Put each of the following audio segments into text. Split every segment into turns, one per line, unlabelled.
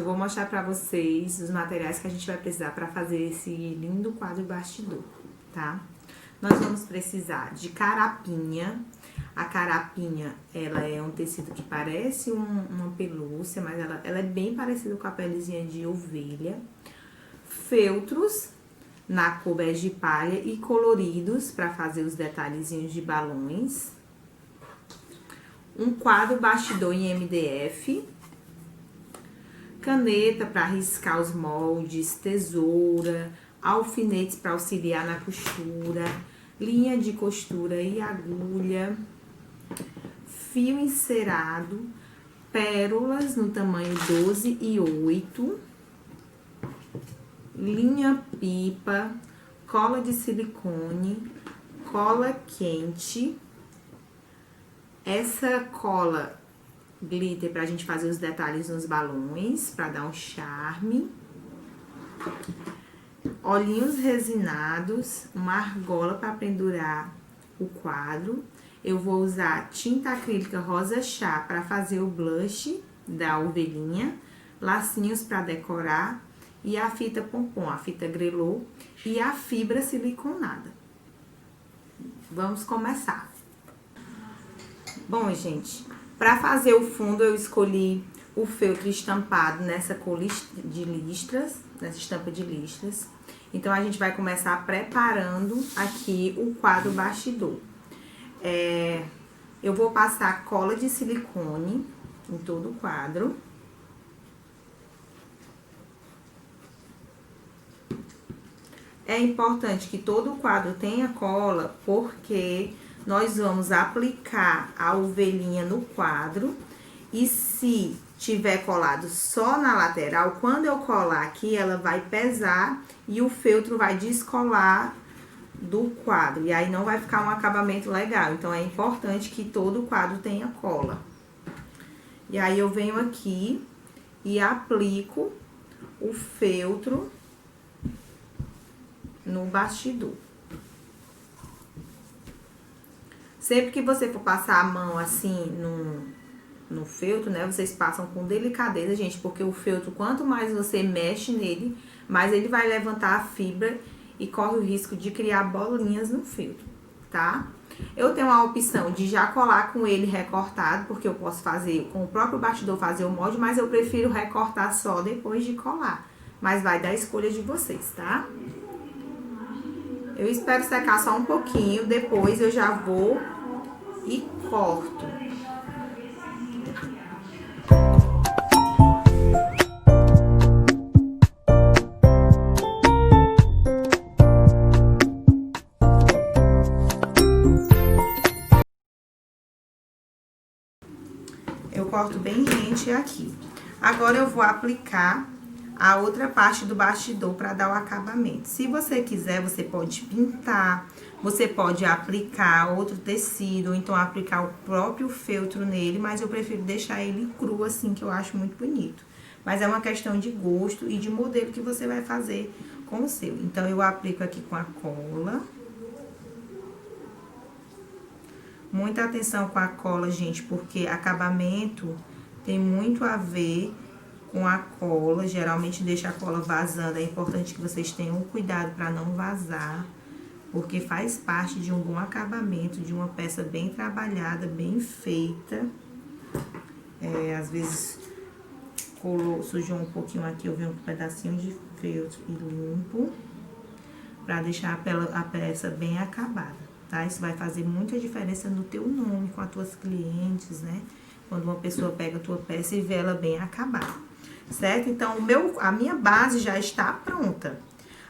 eu vou mostrar pra vocês os materiais que a gente vai precisar pra fazer esse lindo quadro bastidor, tá? Nós vamos precisar de carapinha. A carapinha, ela é um tecido que parece uma pelúcia, mas ela é bem parecida com a pelezinha de ovelha. Feltros na cor bege palha e coloridos para fazer os detalhezinhos de balões. Um quadro bastidor em MDF. Caneta para riscar os moldes, tesoura, alfinetes para auxiliar na costura, linha de costura e agulha, fio encerado, pérolas no tamanho 12 e 8, linha pipa, cola de silicone, cola quente. Essa cola glitter pra gente fazer os detalhes nos balões, pra dar um charme. Olhinhos resinados, uma argola para pendurar o quadro. Eu vou usar tinta acrílica rosa chá para fazer o blush da ovelhinha, lacinhos para decorar e a fita pompom, a fita grelô e a fibra siliconada. Vamos começar. Bom, gente, para fazer o fundo eu escolhi o feltro estampado nessa cor de listras, nessa estampa de listras. Então, a gente vai começar preparando aqui o quadro bastidor. Eu vou passar cola de silicone em todo o quadro. É importante que todo o quadro tenha cola, porque nós vamos aplicar a ovelhinha no quadro. E se tiver colado só na lateral, quando eu colar aqui, ela vai pesar e o feltro vai descolar do quadro. E aí não vai ficar um acabamento legal. Então, é importante que todo o quadro tenha cola. E aí, eu venho aqui e aplico o feltro no bastidor. Sempre que você for passar a mão assim no feltro, né, vocês passam com delicadeza, gente, porque o feltro, quanto mais você mexe nele, mais ele vai levantar a fibra e corre o risco de criar bolinhas no feltro, tá? Eu tenho a opção de já colar com ele recortado, porque eu posso fazer com o próprio bastidor, fazer o molde, mas eu prefiro recortar só depois de colar. Mas vai dar escolha de vocês, tá? Eu espero secar só um pouquinho, depois eu já vou e corto. Eu corto bem rente aqui. Agora, eu vou aplicar a outra parte do bastidor para dar o acabamento. Se você quiser, você pode pintar, você pode aplicar outro tecido, ou então aplicar o próprio feltro nele, mas eu prefiro deixar ele cru assim, que eu acho muito bonito. Mas é uma questão de gosto e de modelo que você vai fazer com o seu. Então, eu aplico aqui com a cola. Muita atenção com a cola, gente, porque acabamento tem muito a ver com a cola. Geralmente deixa a cola vazando. É importante que vocês tenham cuidado para não vazar, porque faz parte de um bom acabamento, de uma peça bem trabalhada, bem feita. Às vezes sujou um pouquinho aqui, eu venho com um pedacinho de feltro e limpo, para deixar a peça bem acabada. Tá? Isso vai fazer muita diferença no teu nome com as tuas clientes, né? Quando uma pessoa pega a tua peça e vê ela bem acabada, certo? Então, a minha base já está pronta.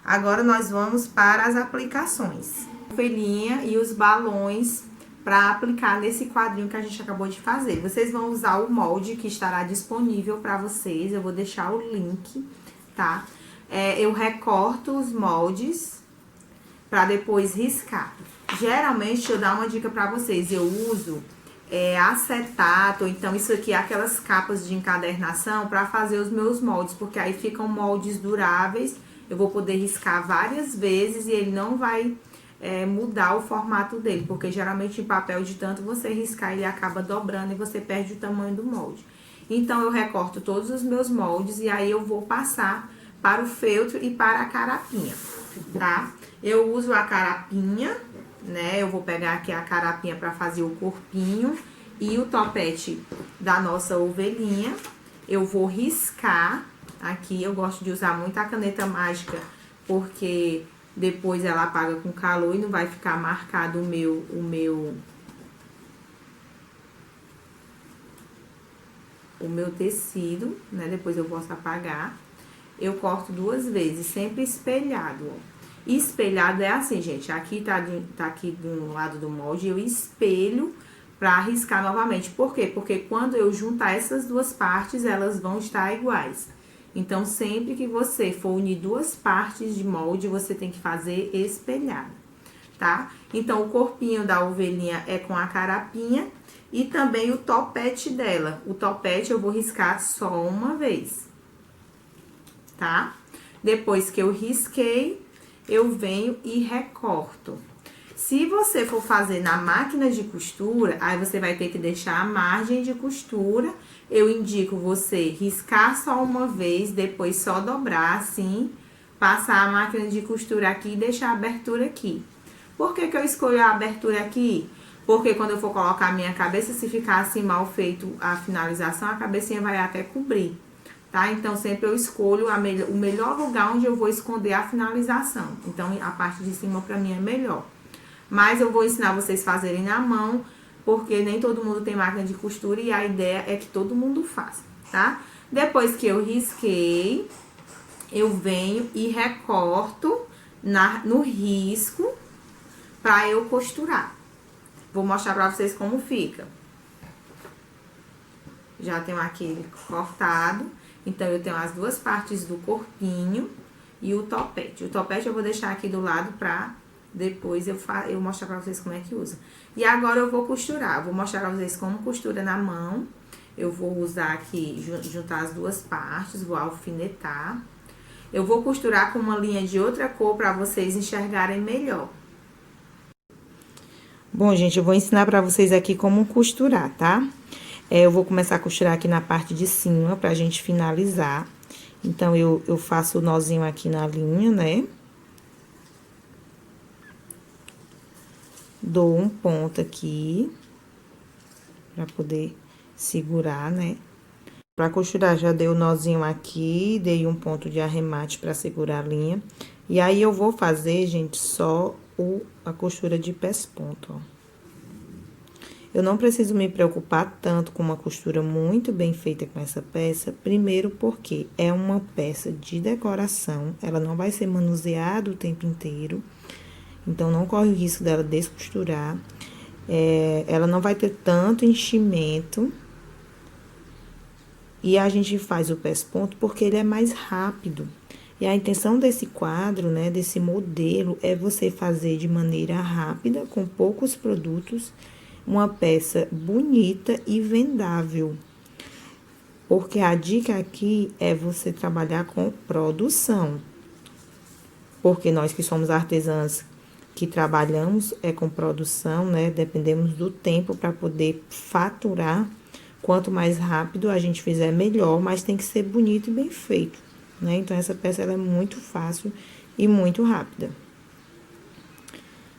Agora, nós vamos para as aplicações. A ovelhinha e os balões para aplicar nesse quadrinho que a gente acabou de fazer. Vocês vão usar o molde que estará disponível para vocês. Eu vou deixar o link, tá? Eu recorto os moldes para depois riscar. Geralmente, deixa eu dar uma dica pra vocês, eu uso acetato, ou então isso aqui é aquelas capas de encadernação pra fazer os meus moldes, porque aí ficam moldes duráveis, eu vou poder riscar várias vezes e ele não vai mudar o formato dele, porque geralmente em papel de tanto você riscar ele acaba dobrando e você perde o tamanho do molde. Então, eu recorto todos os meus moldes e aí eu vou passar para o feltro e para a carapinha, tá? Eu uso a carapinha, né? Eu vou pegar aqui a carapinha para fazer o corpinho e o topete da nossa ovelhinha. Eu vou riscar aqui, eu gosto de usar muito a caneta mágica, porque depois ela apaga com calor e não vai ficar marcado o meu tecido, né? Depois eu posso apagar. Eu corto 2 vezes, sempre espelhado, ó. Espelhado é assim, gente, aqui tá aqui do lado do molde, eu espelho pra riscar novamente. Por quê? Porque quando eu juntar essas 2 partes, elas vão estar iguais. Então, sempre que você for unir 2 partes de molde, você tem que fazer espelhado, tá? Então, o corpinho da ovelhinha é com a carapinha e também o topete dela. O topete eu vou riscar só uma vez, tá? Depois que eu risquei, eu venho e recorto. Se você for fazer na máquina de costura, aí você vai ter que deixar a margem de costura. Eu indico você riscar só uma vez, depois só dobrar assim, passar a máquina de costura aqui e deixar a abertura aqui. Por que que eu escolho a abertura aqui? Porque quando eu for colocar a minha cabeça, se ficar assim mal feito a finalização, a cabecinha vai até cobrir, tá? Então, sempre eu escolho o melhor lugar onde eu vou esconder a finalização. Então, a parte de cima pra mim é melhor. Mas eu vou ensinar vocês a fazerem na mão, porque nem todo mundo tem máquina de costura e a ideia é que todo mundo faça, tá? Depois que eu risquei, eu venho e recorto no risco pra eu costurar. Vou mostrar pra vocês como fica. Já tenho aqui cortado, então eu tenho as 2 partes do corpinho e o topete. O topete eu vou deixar aqui do lado pra depois eu mostrar pra vocês como é que usa. E agora eu vou costurar. Vou mostrar pra vocês como costura na mão. Eu vou usar aqui, juntar as 2 partes, vou alfinetar. Eu vou costurar com uma linha de outra cor pra vocês enxergarem melhor. Bom, gente, eu vou ensinar pra vocês aqui como costurar, tá? Eu vou começar a costurar aqui na parte de cima pra gente finalizar. Então, eu faço o nozinho aqui na linha, né? Dou um ponto aqui, pra poder segurar, né? Pra costurar, já dei o nozinho aqui, dei um ponto de arremate pra segurar a linha. E aí, eu vou fazer, gente, só a costura de pesponto, ó. Eu não preciso me preocupar tanto com uma costura muito bem feita com essa peça. Primeiro porque é uma peça de decoração, ela não vai ser manuseada o tempo inteiro. Então, não corre o risco dela descosturar. Ela não vai ter tanto enchimento. E a gente faz o pesponto porque ele é mais rápido. E a intenção desse quadro, né, desse modelo, é você fazer de maneira rápida, com poucos produtos, uma peça bonita e vendável. Porque a dica aqui é você trabalhar com produção. Porque nós que somos artesãs, que trabalhamos com produção, né? Dependemos do tempo para poder faturar. Quanto mais rápido a gente fizer, melhor, mas tem que ser bonito e bem feito, né? Então, essa peça ela é muito fácil e muito rápida.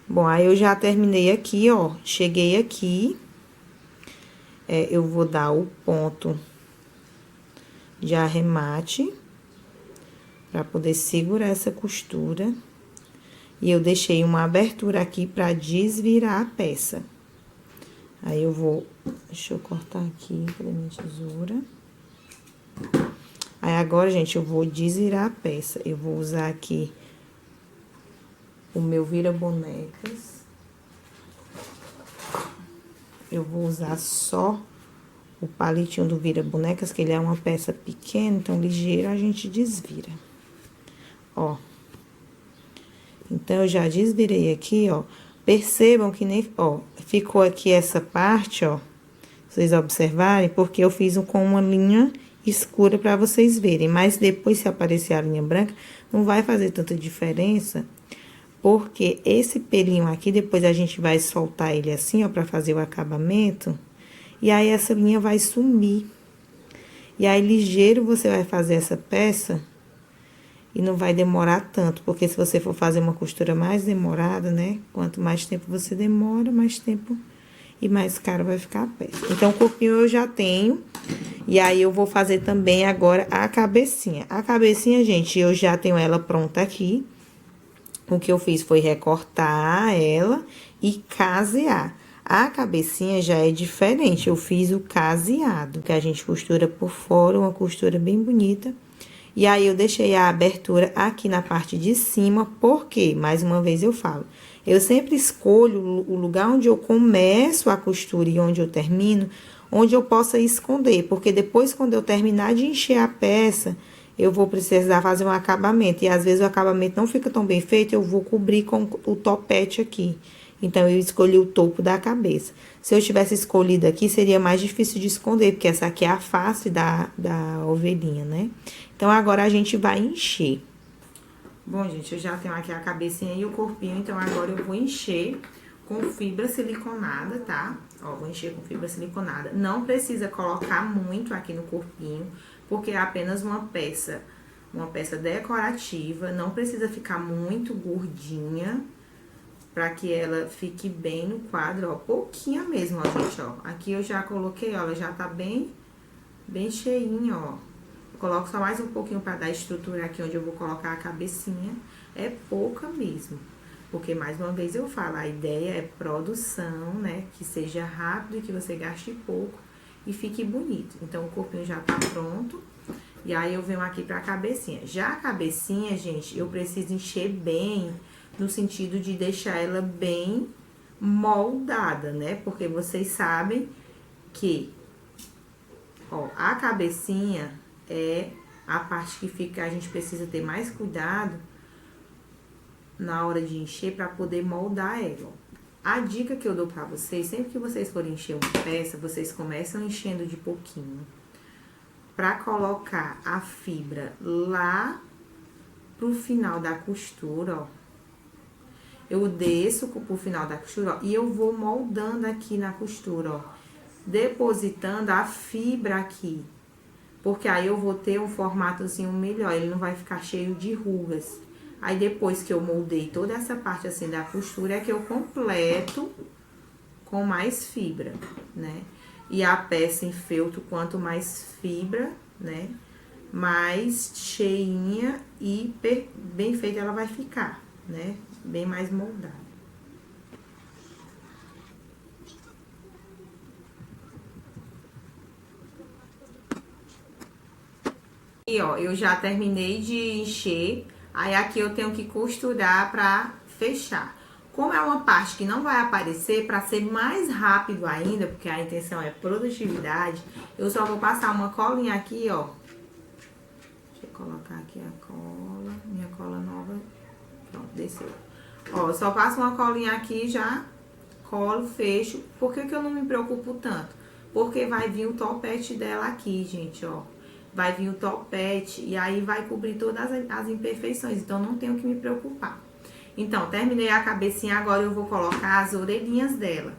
Bom, aí eu já terminei aqui, ó. Cheguei aqui. Eu vou dar o ponto de arremate para poder segurar essa costura. E eu deixei uma abertura aqui para desvirar a peça. Aí, eu vou... Deixa eu cortar aqui pela minha tesoura. Aí, agora, gente, eu vou desvirar a peça. Eu vou usar aqui o meu vira-bonecas. Eu vou usar só o palitinho do vira-bonecas, que ele é uma peça pequena, então, ligeiro, a gente desvira. Ó. Então, eu já desvirei aqui, ó. Percebam que nem, ó, ficou aqui essa parte, ó. Vocês observarem, porque eu fiz com uma linha escura pra vocês verem. Mas depois, se aparecer a linha branca, não vai fazer tanta diferença. Porque esse pelinho aqui, depois a gente vai soltar ele assim, ó, pra fazer o acabamento. E aí, essa linha vai sumir. E aí, ligeiro, você vai fazer essa peça e não vai demorar tanto, porque se você for fazer uma costura mais demorada, né? Quanto mais tempo você demora, mais tempo e mais caro vai ficar a peça. Então, o corpinho eu já tenho. E aí, eu vou fazer também agora a cabecinha. A cabecinha, gente, eu já tenho ela pronta aqui. O que eu fiz foi recortar ela e casear. A cabecinha já é diferente, eu fiz o caseado, que a gente costura por fora, uma costura bem bonita. E aí, eu deixei a abertura aqui na parte de cima, porque, mais uma vez eu falo, eu sempre escolho o lugar onde eu começo a costura e onde eu termino, onde eu possa esconder, porque depois, quando eu terminar de encher a peça, eu vou precisar fazer um acabamento. E às vezes o acabamento não fica tão bem feito, eu vou cobrir com o topete aqui. Então, eu escolhi o topo da cabeça. Se eu tivesse escolhido aqui, seria mais difícil de esconder, porque essa aqui é a face da ovelhinha, né? Então, agora a gente vai encher. Bom, gente, eu já tenho aqui a cabecinha e o corpinho, então agora eu vou encher com fibra siliconada, tá? Ó, vou encher com fibra siliconada. Não precisa colocar muito aqui no corpinho, porque é apenas uma peça decorativa, não precisa ficar muito gordinha, pra que ela fique bem no quadro, ó, pouquinha mesmo, ó, gente, ó. Aqui eu já coloquei, ó, ela já tá bem cheinha, ó. Coloco só mais um pouquinho pra dar estrutura aqui onde eu vou colocar a cabecinha, é pouca mesmo. Porque, mais uma vez eu falo, a ideia é produção, né, que seja rápido e que você gaste pouco e fique bonito. Então, o corpinho já tá pronto. E aí, eu venho aqui pra cabecinha. Já a cabecinha, gente, eu preciso encher bem, no sentido de deixar ela bem moldada, né? Porque vocês sabem que, ó, a cabecinha é a parte que fica, a gente precisa ter mais cuidado na hora de encher pra poder moldar ela, ó. A dica que eu dou pra vocês, sempre que vocês forem encher uma peça, vocês começam enchendo de pouquinho, pra colocar a fibra lá pro final da costura, ó. Eu desço pro final da costura, ó, e eu vou moldando aqui na costura, ó, depositando a fibra aqui, porque aí eu vou ter um formatozinho melhor, ele não vai ficar cheio de rugas. Aí, depois que eu moldei toda essa parte assim da costura, é que eu completo com mais fibra, né? E a peça em feltro, quanto mais fibra, né, mais cheinha e bem feita ela vai ficar, né? Bem mais moldada. E, ó, eu já terminei de encher, aí aqui eu tenho que costurar pra fechar. Como é uma parte que não vai aparecer, pra ser mais rápido ainda, porque a intenção é produtividade, eu só vou passar uma colinha aqui, ó. Deixa eu colocar aqui a cola, minha cola nova. Pronto, desceu. Ó, eu só passo uma colinha aqui, já colo, fecho. Por que que eu não me preocupo tanto? Porque vai vir o topete dela aqui, gente, ó. Vai vir o topete e aí vai cobrir todas as imperfeições, então não tenho que me preocupar. Então, terminei a cabecinha, agora eu vou colocar as orelhinhas dela,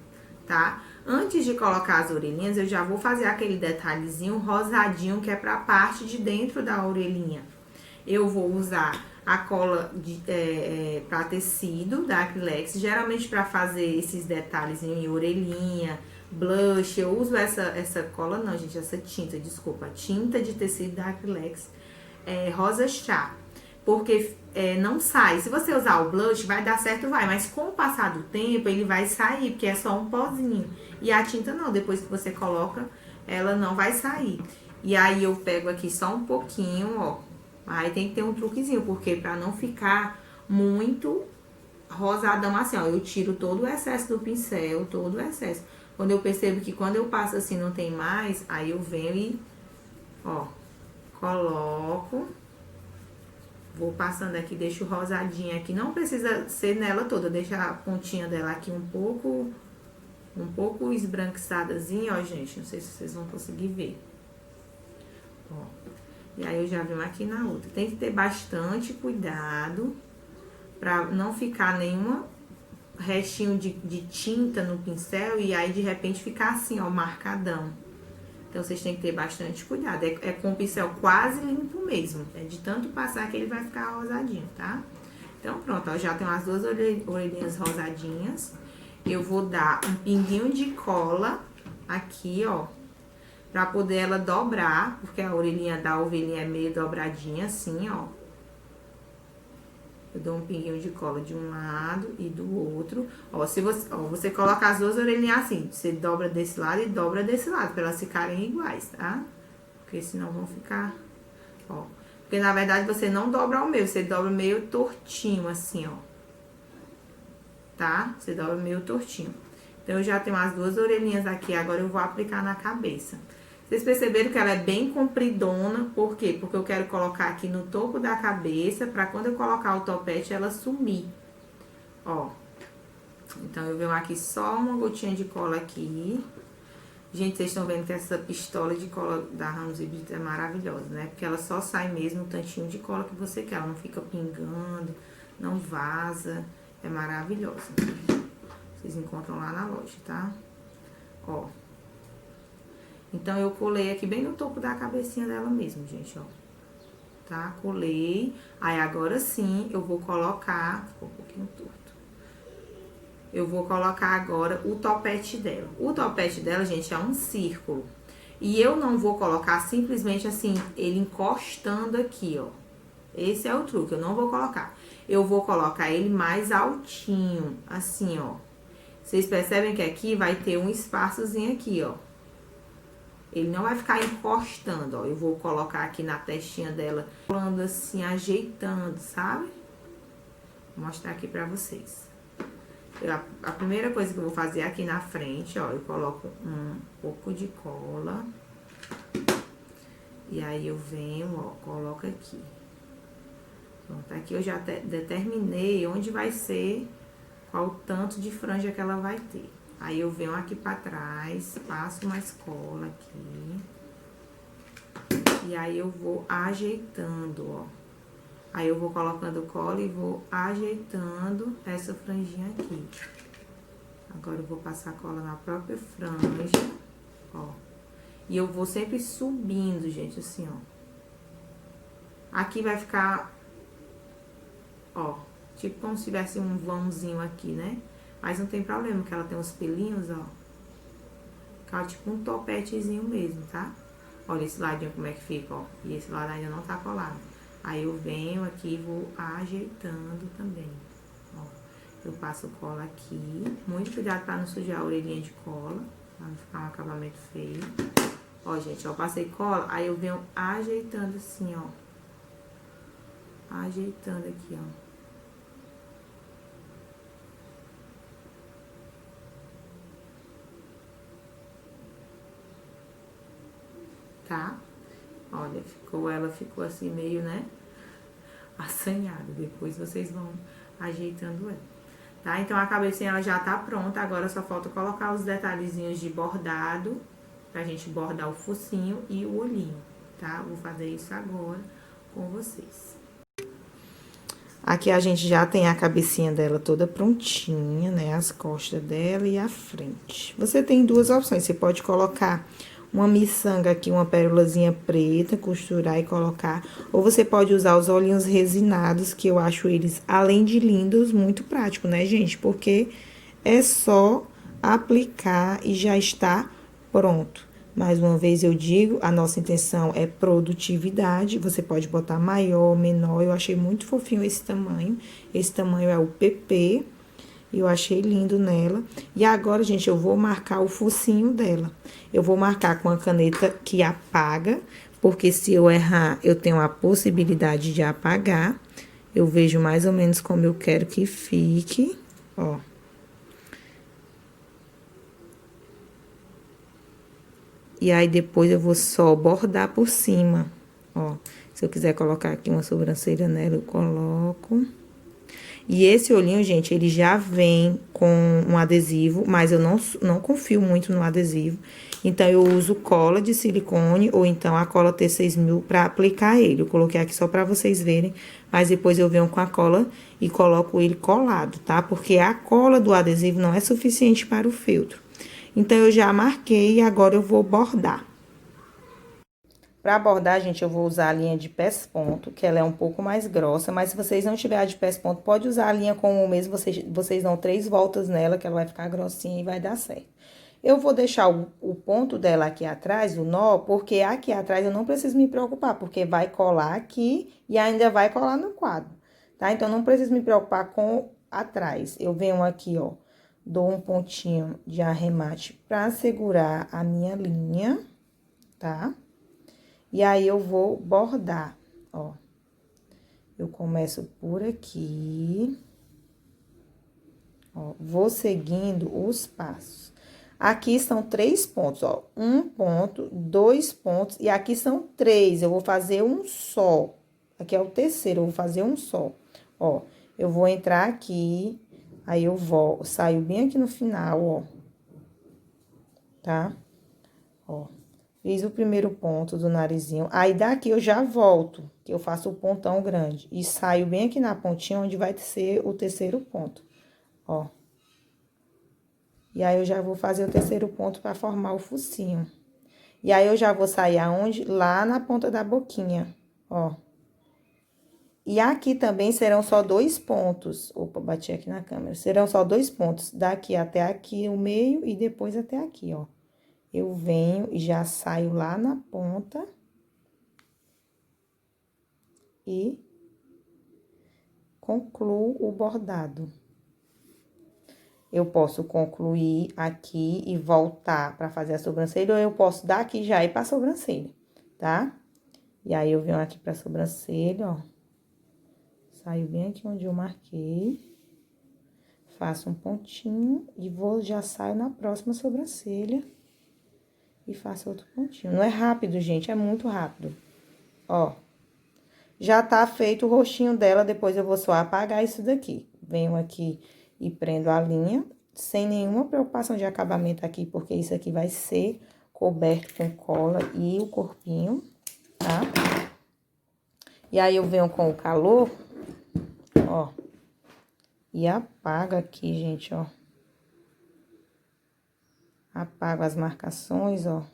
tá? Antes de colocar as orelhinhas, eu já vou fazer aquele detalhezinho rosadinho que é pra parte de dentro da orelhinha. Eu vou usar a cola pra tecido da Acrylex, geralmente pra fazer esses detalhes em orelhinha, blush. Eu uso essa cola, não, gente, essa tinta, desculpa, tinta de tecido da Acrylex, rosa chá, porque não sai. Se você usar o blush, vai dar certo, vai, mas com o passar do tempo, ele vai sair, porque é só um pozinho. E a tinta não, depois que você coloca, ela não vai sair. E aí, eu pego aqui só um pouquinho, ó. Aí, tem que ter um truquezinho, porque pra não ficar muito rosadão assim, ó, eu tiro todo o excesso do pincel, todo o excesso. Quando eu percebo que quando eu passo assim não tem mais, aí eu venho e, ó, coloco. Vou passando aqui, deixo rosadinha aqui. Não precisa ser nela toda, deixa a pontinha dela aqui um pouco esbranquiçadazinha, ó, gente. Não sei se vocês vão conseguir ver. Ó. E aí, eu já venho aqui na outra. Tem que ter bastante cuidado pra não ficar nenhuma restinho de tinta no pincel e aí, de repente, ficar assim, ó, marcadão. Então, vocês têm que ter bastante cuidado. É com o pincel quase limpo mesmo. É de tanto passar que ele vai ficar rosadinho, tá? Então, pronto, ó, já tem as duas orelhinhas rosadinhas. Eu vou dar um pinguinho de cola aqui, ó, pra poder ela dobrar, porque a orelhinha da ovelhinha é meio dobradinha assim, ó. Eu dou um pinguinho de cola de um lado e do outro. Ó, se você, ó, você coloca as duas orelhinhas assim, você dobra desse lado e dobra desse lado, pra elas ficarem iguais, tá? Porque senão vão ficar, ó. Porque na verdade você não dobra o meio, você dobra meio tortinho assim, ó. Tá? Você dobra meio tortinho. Então, eu já tenho as duas orelhinhas aqui, agora eu vou aplicar na cabeça. Vocês perceberam que ela é bem compridona, por quê? Porque eu quero colocar aqui no topo da cabeça, pra quando eu colocar o topete, ela sumir. Ó. Então, eu venho aqui só uma gotinha de cola aqui. Gente, vocês estão vendo que essa pistola de cola da Ramos e Brito é maravilhosa, né? Porque ela só sai mesmo o tantinho de cola que você quer. Ela não fica pingando, não vaza. É maravilhosa. Vocês encontram lá na loja, tá? Ó. Então, eu colei aqui bem no topo da cabecinha dela mesmo, gente, ó. Tá? Colei. Aí, agora sim, eu vou colocar... Ficou um pouquinho torto. Eu vou colocar agora o topete dela. O topete dela, gente, é um círculo. E eu não vou colocar simplesmente assim, ele encostando aqui, ó. Esse é o truque, eu não vou colocar. Eu vou colocar ele mais altinho, assim, ó. Vocês percebem que aqui vai ter um espaçozinho aqui, ó. Ele não vai ficar encostando, ó. Eu vou colocar aqui na testinha dela, falando assim, ajeitando, sabe? Vou mostrar aqui pra vocês. A primeira coisa que eu vou fazer aqui na frente, ó, eu coloco um pouco de cola. E aí, eu venho, ó, coloco aqui. Pronto, aqui eu já determinei onde vai ser, qual o tanto de franja que ela vai ter. Aí, eu venho aqui pra trás, passo mais cola aqui. E aí, eu vou ajeitando, ó. Aí, eu vou colocando cola e vou ajeitando essa franjinha aqui. Agora, eu vou passar cola na própria franja, ó. E eu vou sempre subindo, gente, assim, ó. Aqui vai ficar, ó, tipo como se tivesse um vãozinho aqui, né? Mas não tem problema, porque ela tem uns pelinhos, ó. Fica tipo um topetezinho mesmo, tá? Olha esse ladinho como é que fica, ó. E esse lado ainda não tá colado. Aí, eu venho aqui e vou ajeitando também, ó. Eu passo cola aqui. Muito cuidado pra não sujar a orelhinha de cola, pra não ficar um acabamento feio. Ó, gente, ó, passei cola, aí eu venho ajeitando assim, ó. Ajeitando aqui, ó. Tá? Olha, ela ficou assim meio, né, assanhada. Depois vocês vão ajeitando ela, tá? Então, a cabecinha ela já tá pronta, agora só falta colocar os detalhezinhos de bordado, pra gente bordar o focinho e o olhinho, tá? Vou fazer isso agora com vocês. Aqui a gente já tem a cabecinha dela toda prontinha, né? As costas dela e a frente. Você tem duas opções, você pode colocar uma miçanga aqui, uma pérolazinha preta, costurar e colocar. Ou você pode usar os olhinhos resinados, que eu acho eles, além de lindos, muito prático, né, gente? Porque é só aplicar e já está pronto. Mais uma vez eu digo, a nossa intenção é produtividade. Você pode botar maior, menor. Eu achei muito fofinho esse tamanho. Esse tamanho é o PP. Eu achei lindo nela. E agora, gente, eu vou marcar o focinho dela. Eu vou marcar com a caneta que apaga, porque se eu errar, eu tenho a possibilidade de apagar. Eu vejo mais ou menos como eu quero que fique, ó. E aí, depois eu vou só bordar por cima, ó. Se eu quiser colocar aqui uma sobrancelha nela, eu coloco. E esse olhinho, gente, ele já vem com um adesivo, mas eu não confio muito no adesivo. Então, eu uso cola de silicone ou então a cola T6000 pra aplicar ele. Eu coloquei aqui só pra vocês verem, mas depois eu venho com a cola e coloco ele colado, tá? Porque a cola do adesivo não é suficiente para o feltro. Então, eu já marquei e agora eu vou bordar. Pra bordar, gente, eu vou usar a linha de pés-ponto, que ela é um pouco mais grossa, mas se vocês não tiverem a de pés-ponto, pode usar a linha como mesmo, vocês dão 3 voltas nela, que ela vai ficar grossinha e vai dar certo. Eu vou deixar o ponto dela aqui atrás, o nó, porque aqui atrás eu não preciso me preocupar, porque vai colar aqui e ainda vai colar no quadro, tá? Então, não preciso me preocupar com atrás. Eu venho aqui, ó, dou um pontinho de arremate pra segurar a minha linha, tá? E aí, eu vou bordar, ó. Eu começo por aqui, ó, vou seguindo os passos. Aqui são 3 pontos, ó. 1 ponto, 2 pontos, e aqui são 3. Eu vou fazer um só. Aqui é o terceiro, eu vou fazer um só. Ó, eu vou entrar aqui, aí eu vou, saio bem aqui no final, ó. Tá? Ó. Fiz o primeiro ponto do narizinho. Aí, daqui eu já volto, que eu faço o pontão grande. E saio bem aqui na pontinha, onde vai ser o terceiro ponto. Ó. E aí, eu já vou fazer o terceiro ponto pra formar o focinho. E aí, eu já vou sair aonde? Lá na ponta da boquinha, ó. E aqui também serão só 2 pontos. Opa, bati aqui na câmera. Serão só 2 pontos. Daqui até aqui o meio e depois até aqui, ó. Eu venho e já saio lá na ponta. E concluo o bordado. Eu posso concluir aqui e voltar pra fazer a sobrancelha, ou eu posso daqui já ir pra sobrancelha, tá? E aí, eu venho aqui pra sobrancelha, ó. Saio bem aqui onde eu marquei. Faço um pontinho e já saio na próxima sobrancelha. E faço outro pontinho. Não é rápido, gente, é muito rápido. Ó. Já tá feito o rostinho dela, depois eu vou só apagar isso daqui. Venho aqui e prendo a linha, sem nenhuma preocupação de acabamento aqui, porque isso aqui vai ser coberto com cola e o corpinho, tá? E aí, eu venho com o calor, ó, e apago aqui, gente, ó. Apago as marcações, ó.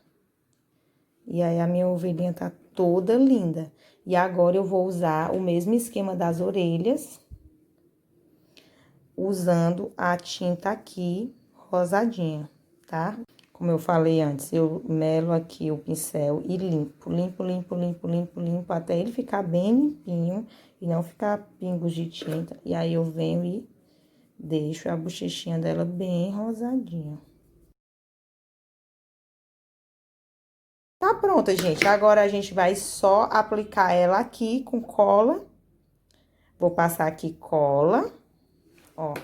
E aí, a minha ovelhinha tá toda linda. E agora, eu vou usar o mesmo esquema das orelhas, usando a tinta aqui, rosadinha, tá? Como eu falei antes, eu melo aqui o pincel e limpo, limpo, até ele ficar bem limpinho e não ficar pingos de tinta. E aí, eu venho e deixo a bochechinha dela bem rosadinha. Tá pronta, gente. Agora, a gente vai só aplicar ela aqui com cola. Vou passar aqui cola, ó.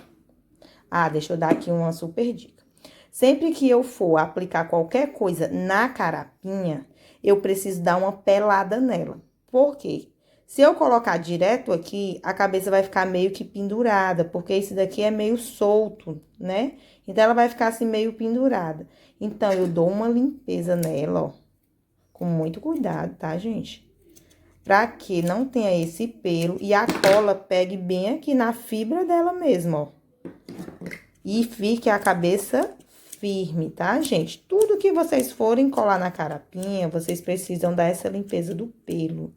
Ah, deixa eu dar aqui uma super dica. Sempre que eu for aplicar qualquer coisa na carapinha, eu preciso dar uma pelada nela. Por quê? Se eu colocar direto aqui, a cabeça vai ficar meio que pendurada, porque esse daqui é meio solto, né? Então, ela vai ficar assim meio pendurada. Então, eu dou uma limpeza nela, ó. Com muito cuidado, tá, gente? Pra que não tenha esse pelo e a cola pegue bem aqui na fibra dela mesmo, ó. E fique a cabeça firme, tá, gente? Tudo que vocês forem colar na carapinha, vocês precisam dar essa limpeza do pelo,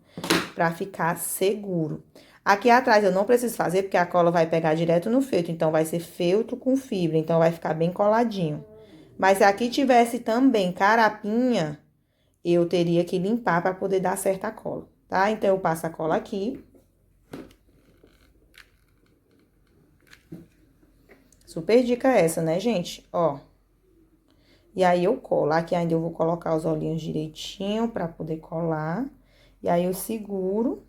pra ficar seguro. Aqui atrás eu não preciso fazer, porque a cola vai pegar direto no feltro, então vai ser feltro com fibra, então vai ficar bem coladinho. Mas se aqui tivesse também carapinha, eu teria que limpar pra poder dar certa cola, tá? Então, eu passo a cola aqui. Super dica essa, né, gente? Ó. E aí, eu colo. Aqui ainda eu vou colocar os olhinhos direitinho pra poder colar. E aí, eu seguro.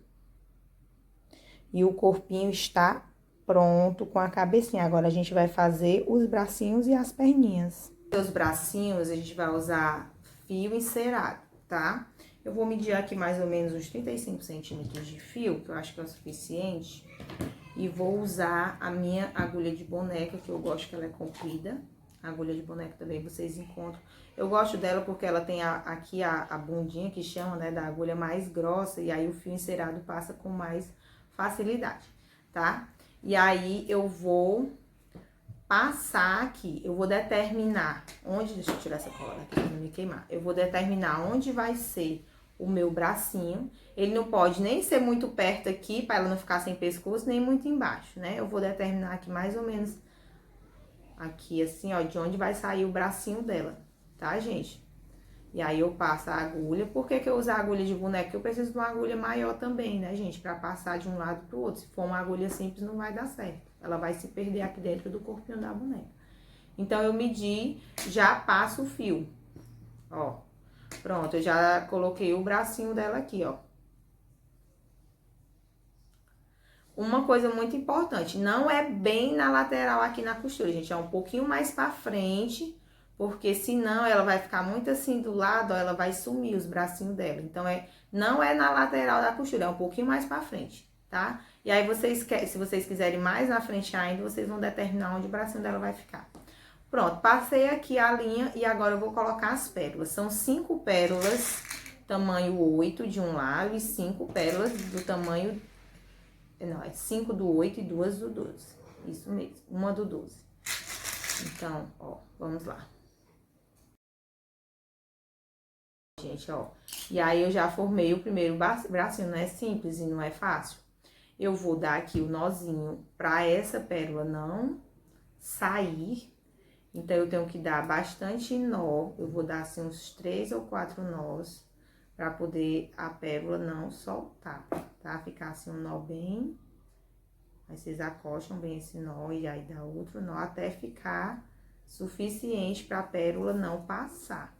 E o corpinho está pronto com a cabecinha. Agora, a gente vai fazer os bracinhos e as perninhas. Os bracinhos, a gente vai usar fio encerado, tá? Eu vou medir aqui mais ou menos uns 35 centímetros de fio, que eu acho que é o suficiente. E vou usar a minha agulha de boneca, que eu gosto que ela é comprida. A agulha de boneca também vocês encontram. Eu gosto dela porque ela tem aqui a bundinha, que chama, né, da agulha mais grossa. E aí, o fio encerado passa com mais facilidade, tá? E aí, eu vou passar aqui, eu vou determinar onde... Deixa eu tirar essa cola aqui pra não me queimar. Eu vou determinar onde vai ser o meu bracinho. Ele não pode nem ser muito perto aqui, para ela não ficar sem pescoço, nem muito embaixo, né? Eu vou determinar aqui mais ou menos aqui, assim, ó, de onde vai sair o bracinho dela, tá, gente? E aí, eu passo a agulha. Por que que eu uso a agulha de boneca? Porque eu preciso de uma agulha maior também, né, gente? Pra passar de um lado pro outro. Se for uma agulha simples, não vai dar certo. Ela vai se perder aqui dentro do corpinho da boneca. Então, eu medi, já passo o fio, ó. Pronto, eu já coloquei o bracinho dela aqui, ó. Uma coisa muito importante, não é bem na lateral aqui na costura, gente. É um pouquinho mais pra frente, porque senão ela vai ficar muito assim do lado, ó, ela vai sumir os bracinhos dela. Então, não é na lateral da costura, é um pouquinho mais pra frente, tá? E aí, se vocês quiserem mais na frente ainda, vocês vão determinar onde o bracinho dela vai ficar. Pronto, passei aqui a linha e agora eu vou colocar as pérolas. São 5 pérolas, tamanho 8 de um lado e 5 pérolas do tamanho... Não, é 5 do 8 e 2 do 12. Isso mesmo, uma do 12. Então, ó, vamos lá. Gente, ó. E aí, eu já formei o primeiro bracinho, não é simples e não é fácil. Eu vou dar aqui o nozinho pra essa pérola não sair. Então, eu tenho que dar bastante nó. Eu vou dar, assim, uns 3 ou 4 nós, pra poder a pérola não soltar, tá? Ficar assim, um nó bem... Aí, vocês acostam bem esse nó e aí dá outro nó até ficar suficiente pra pérola não passar.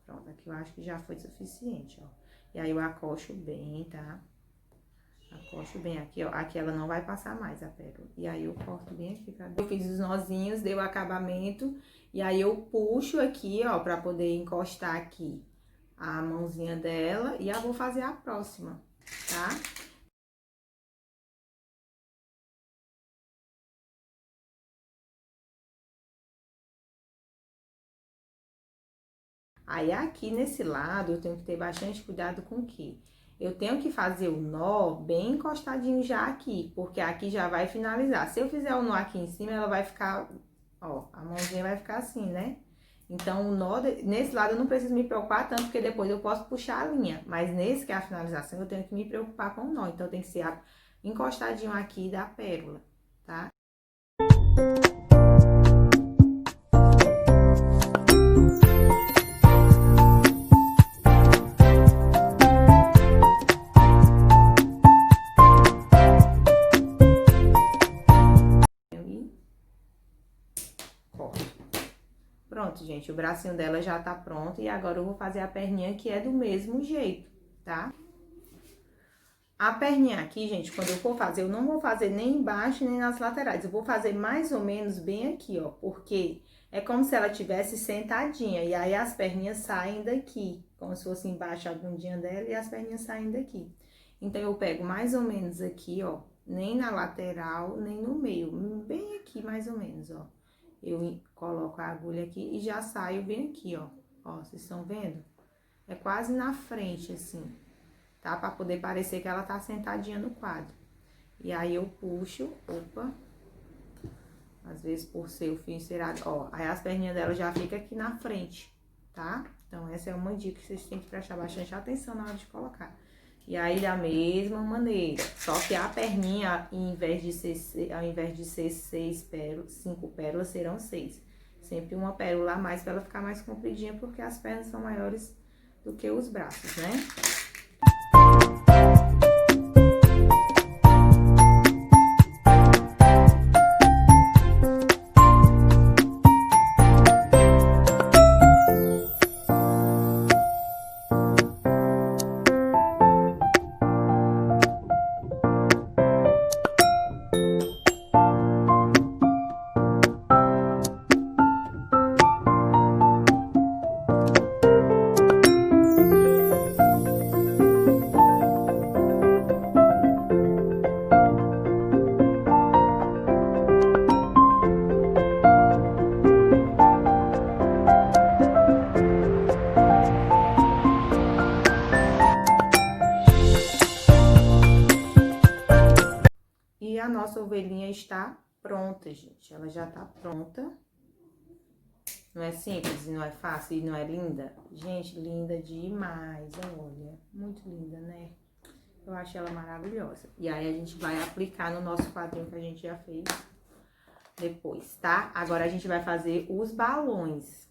Pronto, aqui eu acho que já foi suficiente, ó. E aí, eu acosto bem, tá? Acosto bem aqui, ó. Aqui ela não vai passar mais a pérola. E aí, eu corto bem aqui pra dentro. Eu fiz os nozinhos, dei o acabamento. E aí, eu puxo aqui, ó, pra poder encostar aqui a mãozinha dela. E eu vou fazer a próxima, tá? Aí, aqui nesse lado, eu tenho que ter bastante cuidado com o quê? Eu tenho que fazer o nó bem encostadinho já aqui, porque aqui já vai finalizar. Se eu fizer o nó aqui em cima, ela vai ficar, ó, a mãozinha vai ficar assim, né? Então, o nó, nesse lado eu não preciso me preocupar tanto, porque depois eu posso puxar a linha. Mas nesse que é a finalização, eu tenho que me preocupar com o nó. Então, tem que ser encostadinho aqui da pérola, tá? Pronto, gente, o bracinho dela já tá pronto e agora eu vou fazer a perninha que é do mesmo jeito, tá? A perninha aqui, gente, quando eu for fazer, eu não vou fazer nem embaixo nem nas laterais, eu vou fazer mais ou menos bem aqui, ó, porque é como se ela tivesse sentadinha e aí as perninhas saem daqui, como se fosse embaixo a bundinha dela e as perninhas saem daqui. Então, eu pego mais ou menos aqui, ó, nem na lateral, nem no meio, bem aqui mais ou menos, ó. Eu coloco a agulha aqui e já saio bem aqui, ó. Ó, vocês estão vendo? É quase na frente, assim, tá? Pra poder parecer que ela tá sentadinha no quadro. E aí, eu puxo, opa. Às vezes, por ser o fio encerado, ó. Aí, as perninhas dela já ficam aqui na frente, tá? Então, essa é uma dica que vocês têm que prestar bastante atenção na hora de colocar. E aí, da mesma maneira, só que a perninha, ao invés de ser 5 pérolas, serão 6. Sempre uma pérola a mais pra ela ficar mais compridinha, porque as pernas são maiores do que os braços, né? E a nossa ovelhinha está pronta, gente. Ela já tá pronta. Não é simples, não é fácil e não é linda? Gente, linda demais, olha. Muito linda, né? Eu acho ela maravilhosa. E aí, a gente vai aplicar no nosso quadrinho que a gente já fez depois, tá? Agora, a gente vai fazer os balões.